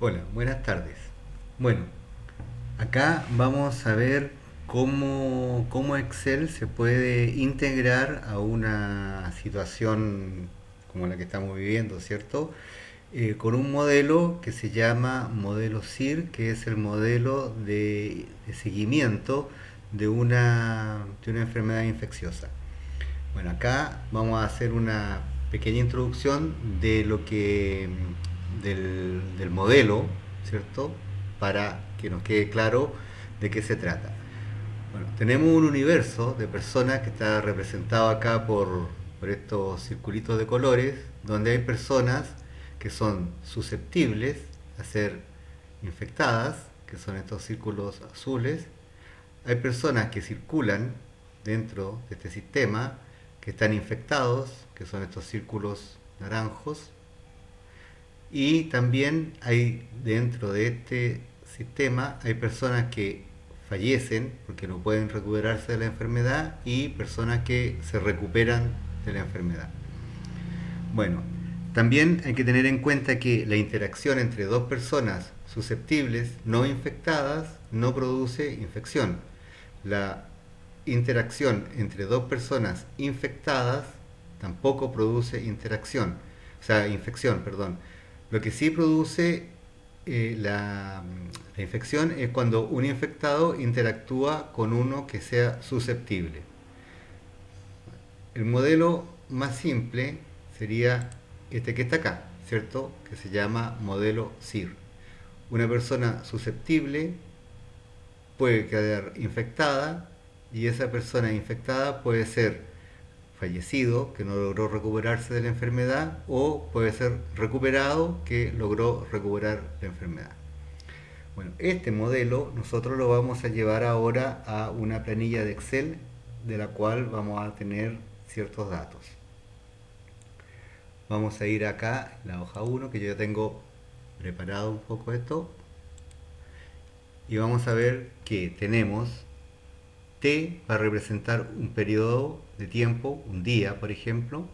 Hola, buenas tardes. Bueno, acá vamos a ver cómo Excel se puede integrar a una situación como la que estamos viviendo, ¿cierto? Con un modelo que se llama modelo SIR, que es el modelo de seguimiento de una enfermedad infecciosa. Bueno, acá vamos a hacer una pequeña introducción de lo que del modelo, ¿cierto? Para que nos quede claro de qué se trata. Bueno, tenemos un universo de personas que está representado acá por estos circulitos de colores, donde hay personas que son susceptibles a ser infectadas, que son estos círculos azules. Hay personas que circulan dentro de este sistema, que están infectados, que son estos círculos naranjos. Y también hay dentro de este sistema, hay personas que fallecen porque no pueden recuperarse de la enfermedad y personas que se recuperan de la enfermedad. Bueno, también hay que tener en cuenta que la interacción entre dos personas susceptibles no infectadas no produce infección. La interacción entre dos personas infectadas tampoco produce infección, perdón. Lo que sí produce la infección es cuando un infectado interactúa con uno que sea susceptible. El modelo más simple sería este que está acá, ¿cierto? Que se llama modelo SIR. Una persona susceptible puede quedar infectada y esa persona infectada puede ser fallecido, que no logró recuperarse de la enfermedad, o puede ser recuperado, que logró recuperar la enfermedad. Bueno, este modelo nosotros lo vamos a llevar ahora a una planilla de Excel de la cual vamos a tener ciertos datos. Vamos a ir acá, la hoja 1, que yo ya tengo preparado un poco esto, y vamos a ver que tenemos T para representar un periodo de tiempo, un día, por ejemplo.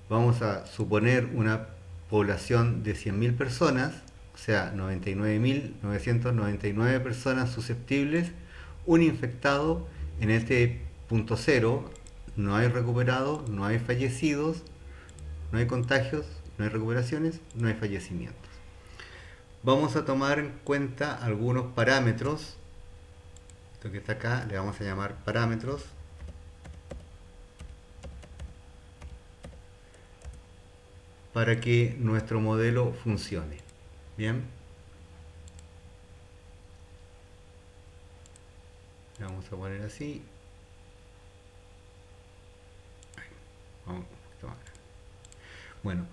Vamos a suponer una población de 100.000 personas, o sea, 99.999 personas susceptibles, un infectado en este punto cero, no hay recuperados, no hay fallecidos, no hay contagios, no hay recuperaciones, no hay fallecimientos. Vamos a tomar en cuenta algunos parámetros. Esto que está acá le vamos a llamar parámetros para que nuestro modelo funcione. Bien, le vamos a poner así. Vamos un poquito más. Bueno,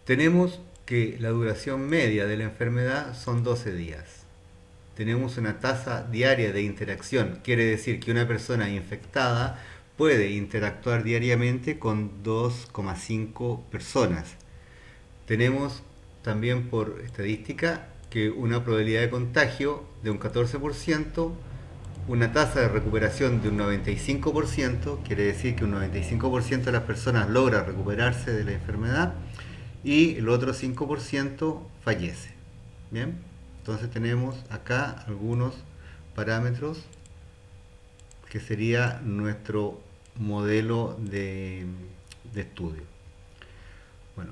tenemos que la duración media de la enfermedad son 12 días. Tenemos una tasa diaria de interacción, quiere decir que una persona infectada puede interactuar diariamente con 2,5 personas. Tenemos también por estadística que una probabilidad de contagio de un 14%, una tasa de recuperación de un 95%, quiere decir que un 95% de las personas logra recuperarse de la enfermedad y el otro 5% fallece. Bien, entonces tenemos acá algunos parámetros que sería nuestro modelo de estudio. Bueno,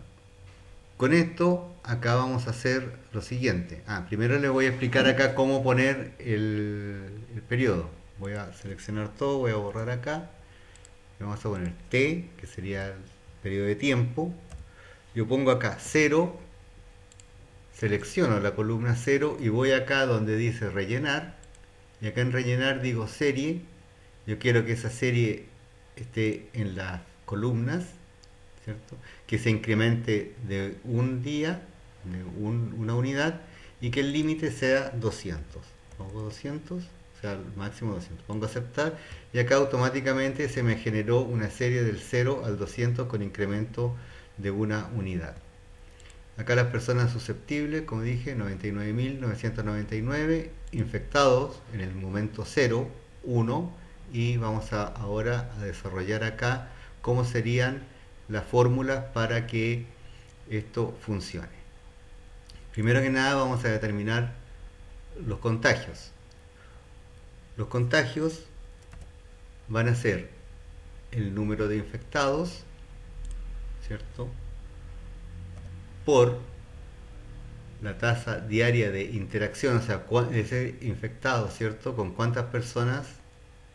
con esto acá vamos a hacer lo siguiente. Primero les voy a explicar acá cómo poner el periodo. Voy a seleccionar todo, voy a borrar acá. Le vamos a poner T, que sería el periodo de tiempo. Yo pongo acá 0, selecciono la columna 0 y voy acá donde dice rellenar. Y acá en rellenar digo serie. Yo quiero que esa serie esté en las columnas, ¿cierto? Que se incremente de un día, una unidad, y que el límite sea 200. Pongo 200, o sea, el máximo 200. Pongo aceptar y acá automáticamente se me generó una serie del 0 al 200 con incremento de una unidad. Acá las personas susceptibles, como dije, 99.999 infectados en el momento 0, 1, y vamos ahora a desarrollar acá cómo serían las fórmulas para que esto funcione. Primero que nada vamos a determinar los contagios. Los contagios van a ser el número de infectados, ¿cierto? Por la tasa diaria de interacción, o sea, ese infectado, ¿cierto? Con cuántas personas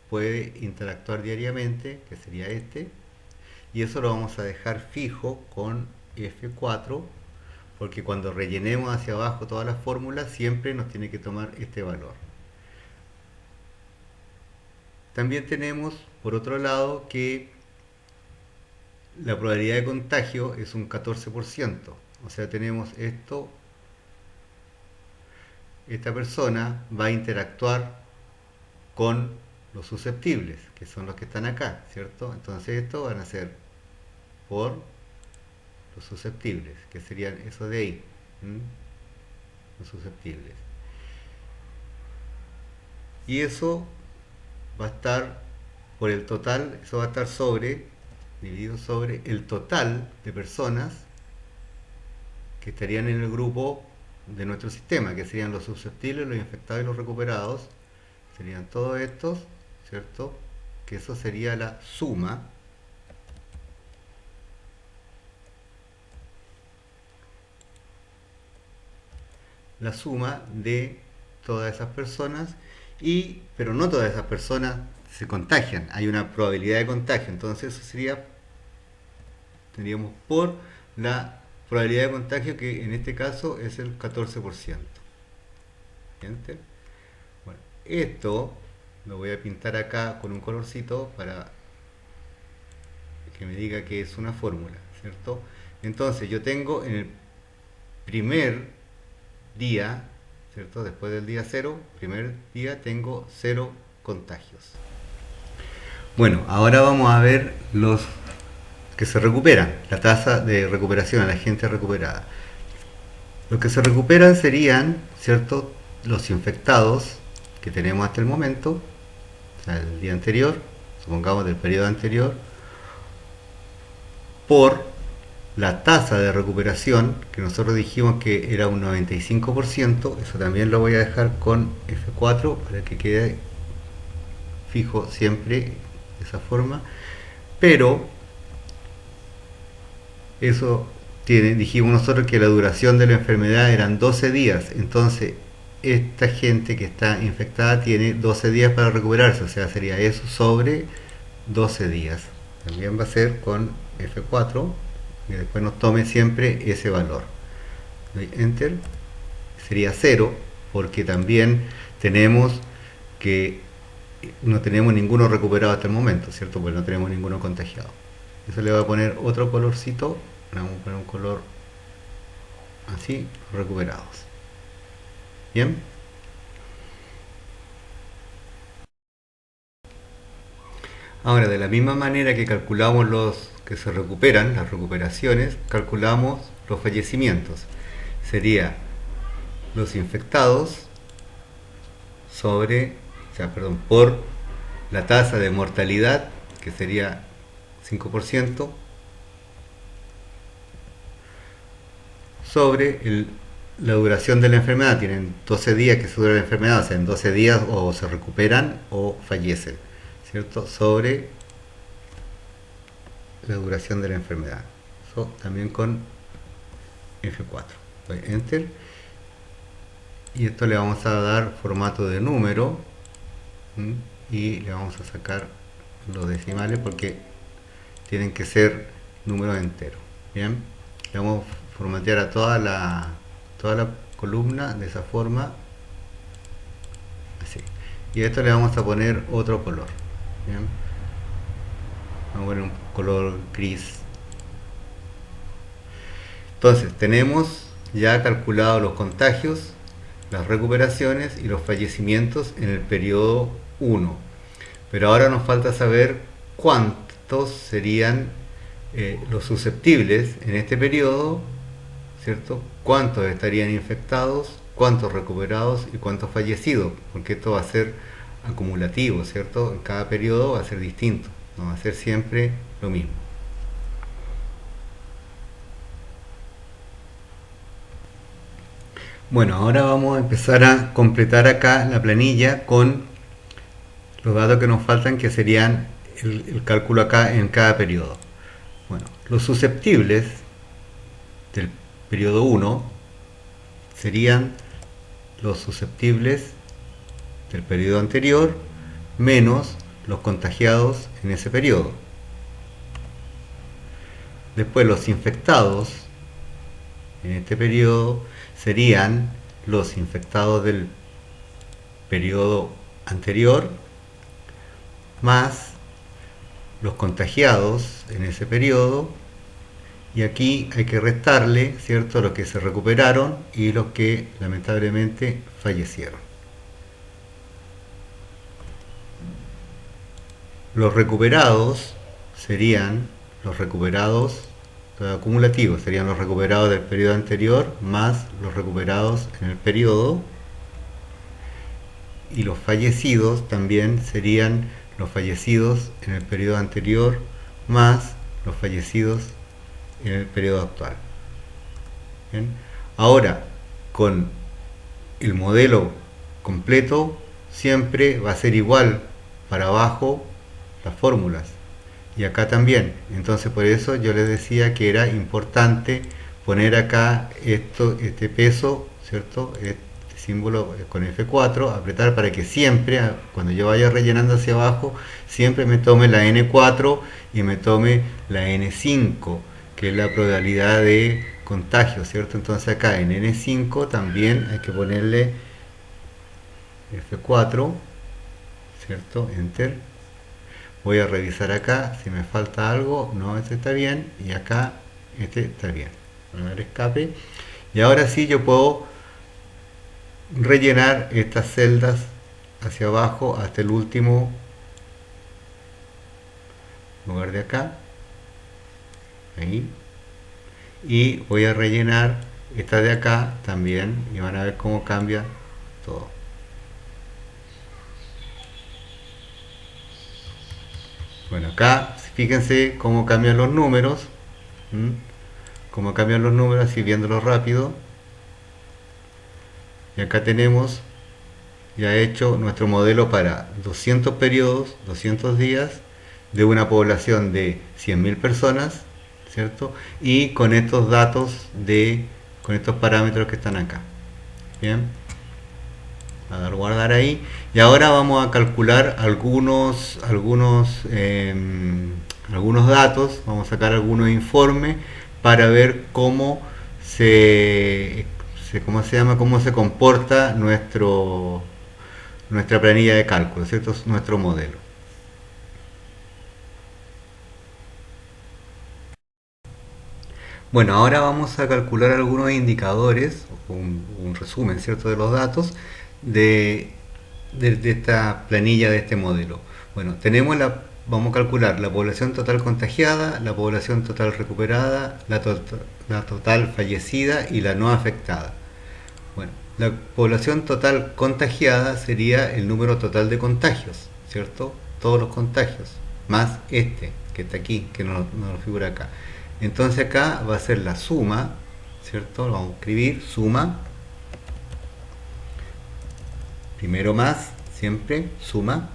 puede interactuar diariamente, que sería este, y eso lo vamos a dejar fijo con F4, porque cuando rellenemos hacia abajo todas las fórmulas siempre nos tiene que tomar este valor. También tenemos, por otro lado, que la probabilidad de contagio es un 14%, o sea, tenemos esto, esta persona va a interactuar con los susceptibles, que son los que están acá, ¿cierto? Entonces esto van a ser por los susceptibles, que serían esos de ahí, los susceptibles. Y eso va a estar por el total, eso va a estar dividido sobre el total de personas que estarían en el grupo de nuestro sistema, que serían los susceptibles, los infectados y los recuperados, serían todos estos, ¿cierto? Que eso sería la suma de todas esas personas, pero no todas esas personas se contagian, hay una probabilidad de contagio, entonces eso sería, tendríamos por la probabilidad de contagio, que en este caso es el 14%. ¿Entiendes? Bueno, esto lo voy a pintar acá con un colorcito para que me diga que es una fórmula, ¿cierto? Entonces yo tengo en el primer día, ¿cierto? Después del día 0, primer día tengo 0 contagios. Bueno, ahora vamos a ver los que se recuperan, la tasa de recuperación a la gente recuperada. Los que se recuperan serían, ¿cierto?, los infectados que tenemos hasta el momento, o sea, el día anterior, supongamos del periodo anterior, por la tasa de recuperación, que nosotros dijimos que era un 95%, eso también lo voy a dejar con F4 para que quede fijo siempre de esa forma, pero eso dijimos nosotros que la duración de la enfermedad eran 12 días, entonces esta gente que está infectada tiene 12 días para recuperarse, o sea, sería eso sobre 12 días. También va a ser con F4, y después nos tome siempre ese valor. Doy Enter, sería 0, porque también tenemos que no tenemos ninguno recuperado hasta el momento, ¿cierto? Pues no tenemos ninguno contagiado. Eso le voy a poner otro colorcito, le vamos a poner un color así, recuperados. Bien. Ahora, de la misma manera que calculamos los que se recuperan, las recuperaciones, calculamos los fallecimientos. Sería los infectados por la tasa de mortalidad, que sería 5%, sobre la duración de la enfermedad. Tienen 12 días que se dura la enfermedad, o sea, en 12 días o se recuperan o fallecen, ¿cierto? Sobre la duración de la enfermedad. Eso también con F4. Doy Enter. Y esto le vamos a dar formato de número. Y le vamos a sacar los decimales porque tienen que ser números enteros. Bien. Le vamos a formatear a toda la columna de esa forma. Así. Y a esto le vamos a poner otro color. Bien. Vamos a poner un color gris. Entonces tenemos ya calculado los contagios, las recuperaciones y los fallecimientos en el periodo 1. Pero ahora nos falta saber cuántos serían los susceptibles en este periodo, ¿cierto? Cuántos estarían infectados, cuántos recuperados y cuántos fallecidos, porque esto va a ser acumulativo, ¿cierto? En cada periodo va a ser distinto, no va a ser siempre lo mismo. Bueno, ahora vamos a empezar a completar acá la planilla con los datos que nos faltan, que serían el cálculo acá en cada periodo. Bueno, los susceptibles del periodo 1 serían los susceptibles del periodo anterior menos los contagiados en ese periodo. Después los infectados en este periodo serían los infectados del periodo anterior más los contagiados en ese periodo, y aquí hay que restarle, ¿cierto?, los que se recuperaron y los que lamentablemente fallecieron. Los recuperados serían los recuperados acumulativos, serían los recuperados del periodo anterior más los recuperados en el periodo, y los fallecidos también serían los fallecidos en el periodo anterior más los fallecidos en el periodo actual. ¿Bien? Ahora, con el modelo completo siempre va a ser igual para abajo las fórmulas, y acá también. Entonces por eso yo les decía que era importante poner acá este peso, ¿cierto?, este símbolo con F4, apretar para que siempre, cuando yo vaya rellenando hacia abajo, siempre me tome la N4 y me tome la N5, que es la probabilidad de contagio, ¿cierto? Entonces acá en N5 también hay que ponerle F4, ¿cierto? Enter. Voy a revisar acá si me falta algo. No, este está bien, y acá este está bien. Voy a dar escape, y ahora sí yo puedo rellenar estas celdas hacia abajo hasta el último lugar de acá, ahí, y voy a rellenar esta de acá también, y van a ver cómo cambia todo. Bueno, acá fíjense cómo cambian los números, cómo cambian los números, así viéndolo rápido. Y acá tenemos ya hecho nuestro modelo para 200 periodos, 200 días, de una población de 100.000 personas, ¿cierto? Y con estos datos, con estos parámetros que están acá. Bien, a dar guardar ahí. Y ahora vamos a calcular algunos datos, vamos a sacar algunos informes para ver cómo cómo se comporta nuestra planilla de cálculo, ¿cierto? Es nuestro modelo. Bueno, ahora vamos a calcular algunos indicadores, un resumen, ¿cierto?, de los datos de esta planilla, de este modelo. Bueno, vamos a calcular la población total contagiada, la población total recuperada, la total fallecida y la no afectada. Bueno, la población total contagiada sería el número total de contagios, ¿cierto? Todos los contagios, más este que está aquí, que no lo figura acá. Entonces acá va a ser la suma, ¿cierto? Vamos a escribir suma, primero más, siempre, suma,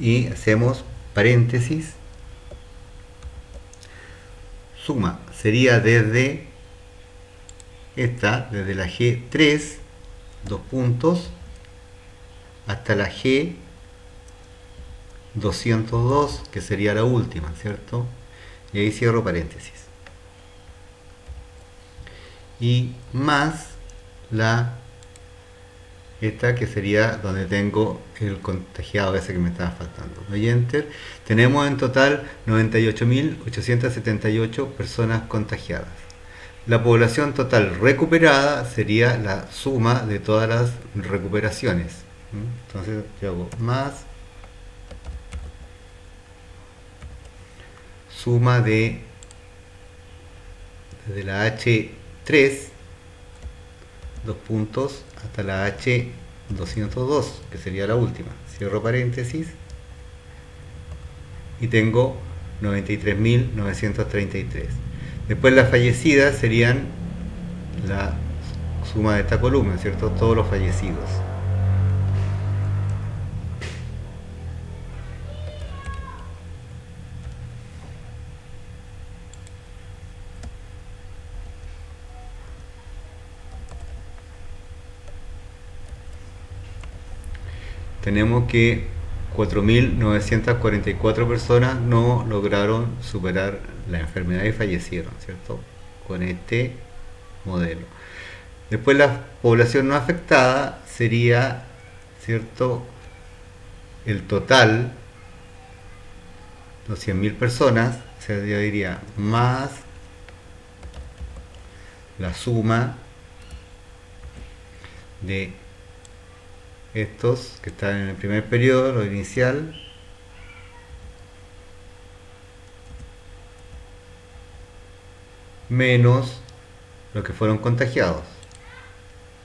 y hacemos paréntesis. Suma sería desde la G3, dos puntos, hasta la G202, que sería la última, ¿cierto? Y ahí cierro paréntesis. Y más esta, que sería donde tengo el contagiado ese que me estaba faltando. Doy enter. Tenemos en total 98.878 personas contagiadas. La población total recuperada sería la suma de todas las recuperaciones. Entonces yo hago más suma desde la H3, dos puntos, hasta la H202, que sería la última. Cierro paréntesis y tengo 93.933. Después las fallecidas serían la suma de esta columna, ¿cierto? Todos los fallecidos. Tenemos que 4.944 personas no lograron superar la enfermedad y fallecieron, ¿cierto? Con este modelo. Después la población no afectada sería, ¿cierto? El total, los 100.000 personas, o sea, yo diría más la suma de estos que están en el primer periodo, lo inicial, menos los que fueron contagiados.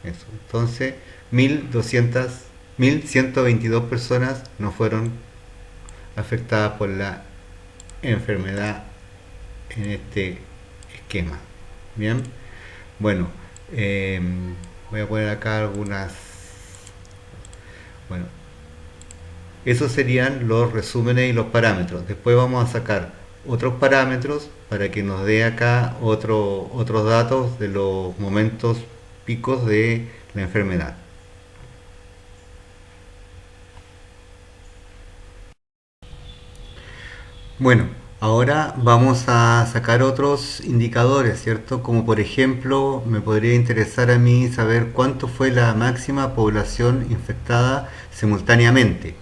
Eso. Entonces, 1.122 personas no fueron afectadas por la enfermedad en este esquema. Bien, bueno, voy a poner acá algunas. Bueno, esos serían los resúmenes y los parámetros. Después vamos a sacar otros parámetros para que nos dé acá otros datos de los momentos picos de la enfermedad. Bueno, ahora vamos a sacar otros indicadores, ¿cierto? Como por ejemplo, me podría interesar a mí saber cuánto fue la máxima población infectada simultáneamente.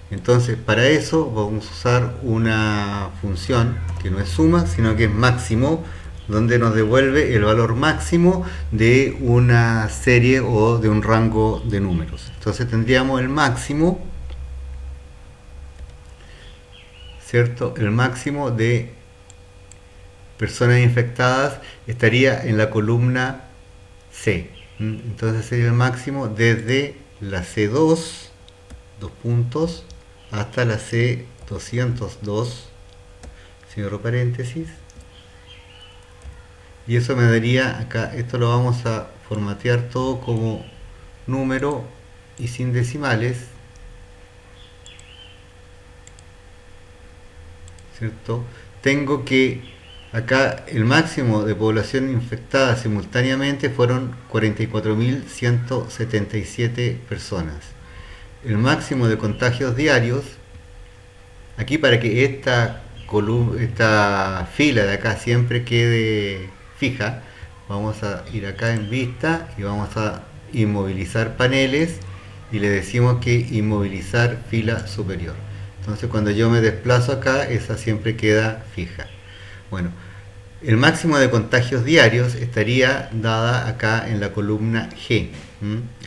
Entonces, para eso vamos a usar una función que no es suma, sino que es máximo, donde nos devuelve el valor máximo de una serie o de un rango de números. Entonces tendríamos el máximo, ¿cierto? El máximo de personas infectadas estaría en la columna C. Entonces sería el máximo desde la C2, dos puntos, hasta la C202, cierro paréntesis. Y eso me daría acá, esto lo vamos a formatear todo como número y sin decimales, ¿cierto? Tengo que acá el máximo de población infectada simultáneamente fueron 44.177 personas. El máximo de contagios diarios, aquí para que esta fila de acá siempre quede fija, vamos a ir acá en vista y vamos a inmovilizar paneles y le decimos que inmovilizar fila superior. Entonces cuando yo me desplazo acá, esa siempre queda fija. Bueno, el máximo de contagios diarios estaría dada acá en la columna G.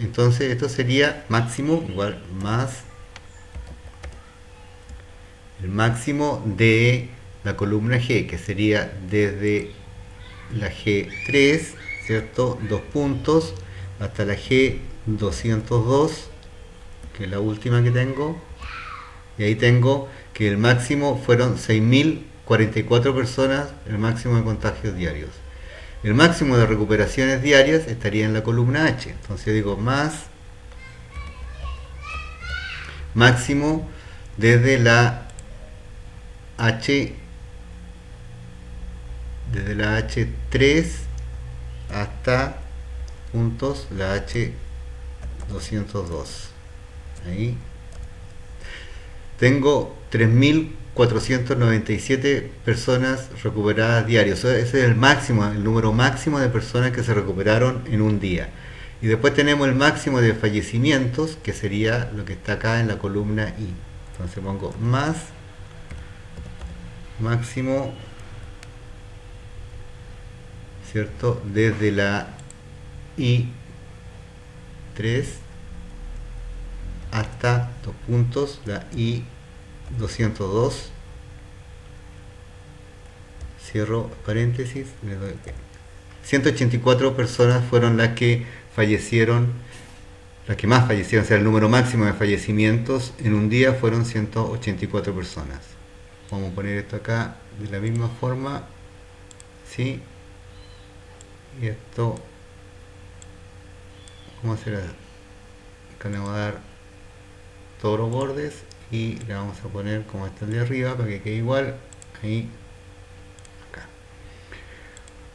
Entonces esto sería máximo igual más el máximo de la columna G, que sería desde la G3, ¿cierto? Dos puntos, hasta la G202, que es la última que tengo. Y ahí tengo que el máximo fueron 6.044 personas, el máximo de contagios diarios. El máximo de recuperaciones diarias estaría en la columna H. Entonces yo digo más máximo desde la H3 hasta puntos la H202. Ahí tengo 3.497 personas recuperadas diarios. Ese es el máximo, el número máximo de personas que se recuperaron en un día. Y después tenemos el máximo de fallecimientos, que sería lo que está acá en la columna I. Entonces pongo más máximo, ¿cierto? Desde la I3 hasta dos puntos, la I202, cierro paréntesis, le doy OK. 184 personas fueron las que fallecieron, las que más fallecieron, o sea, el número máximo de fallecimientos en un día fueron 184 personas. Vamos a poner esto acá de la misma forma, ¿sí? Y esto vamos a hacer, acá le vamos a dar todos los bordes y le vamos a poner como está el de arriba para que quede igual. Ahí, acá.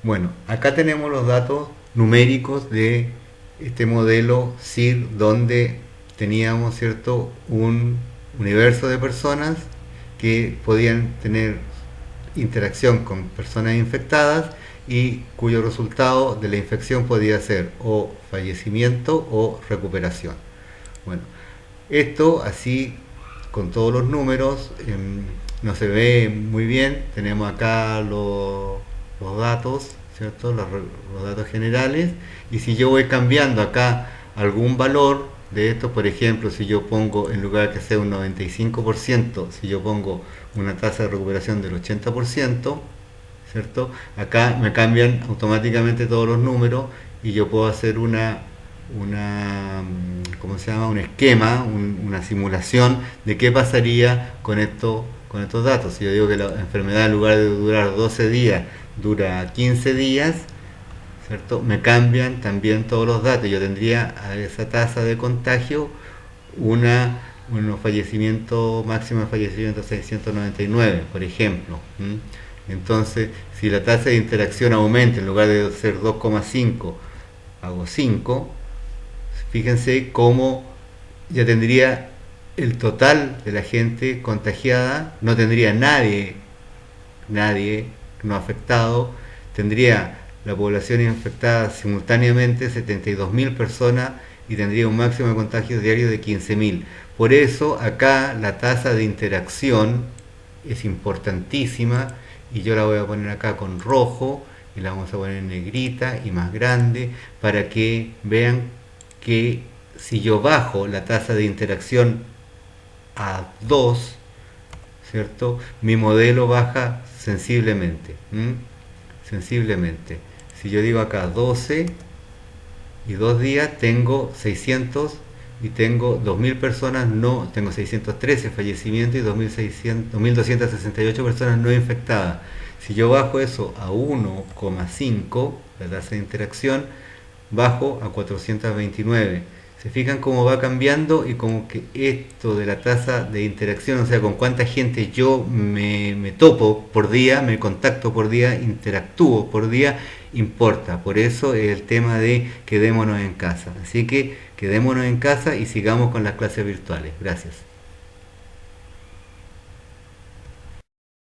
Bueno, acá tenemos los datos numéricos de este modelo SIR, donde teníamos, ¿cierto?, un universo de personas que podían tener interacción con personas infectadas y cuyo resultado de la infección podía ser o fallecimiento o recuperación. Bueno, esto así con todos los números no se ve muy bien. Tenemos acá los datos, ¿cierto? Los datos generales, y si yo voy cambiando acá algún valor de esto, por ejemplo, si yo pongo, en lugar de que sea un 95%, si yo pongo una tasa de recuperación del 80%, ¿cierto? Acá me cambian automáticamente todos los números y yo puedo hacer ¿cómo se llama? Un esquema, una simulación de qué pasaría con estos datos. Si yo digo que la enfermedad, en lugar de durar 12 días, dura 15 días, ¿cierto?, me cambian también todos los datos. Yo tendría a esa tasa de contagio unos fallecimientos, máximo de fallecimiento 699, por ejemplo. Entonces, si la tasa de interacción aumenta, en lugar de ser 2,5, hago 5, fíjense cómo ya tendría el total de la gente contagiada, no tendría nadie no afectado, tendría la población infectada simultáneamente 72.000 personas y tendría un máximo de contagios diarios de 15.000. Por eso acá la tasa de interacción es importantísima y yo la voy a poner acá con rojo y la vamos a poner en negrita y más grande para que vean que si yo bajo la tasa de interacción a 2, ¿cierto?, mi modelo baja sensiblemente. Sensiblemente. Si yo digo acá 12 y 2 días, tengo 600 y tengo 2.000 personas, no, tengo 613 fallecimientos y 2.268 personas no infectadas. Si yo bajo eso a 1,5, la tasa de interacción, bajo a 429. Se fijan cómo va cambiando y como que esto de la tasa de interacción, o sea, con cuánta gente yo me topo por día, me contacto por día, interactúo por día, importa. Por eso es el tema de quedémonos en casa. Así que quedémonos en casa y sigamos con las clases virtuales. Gracias.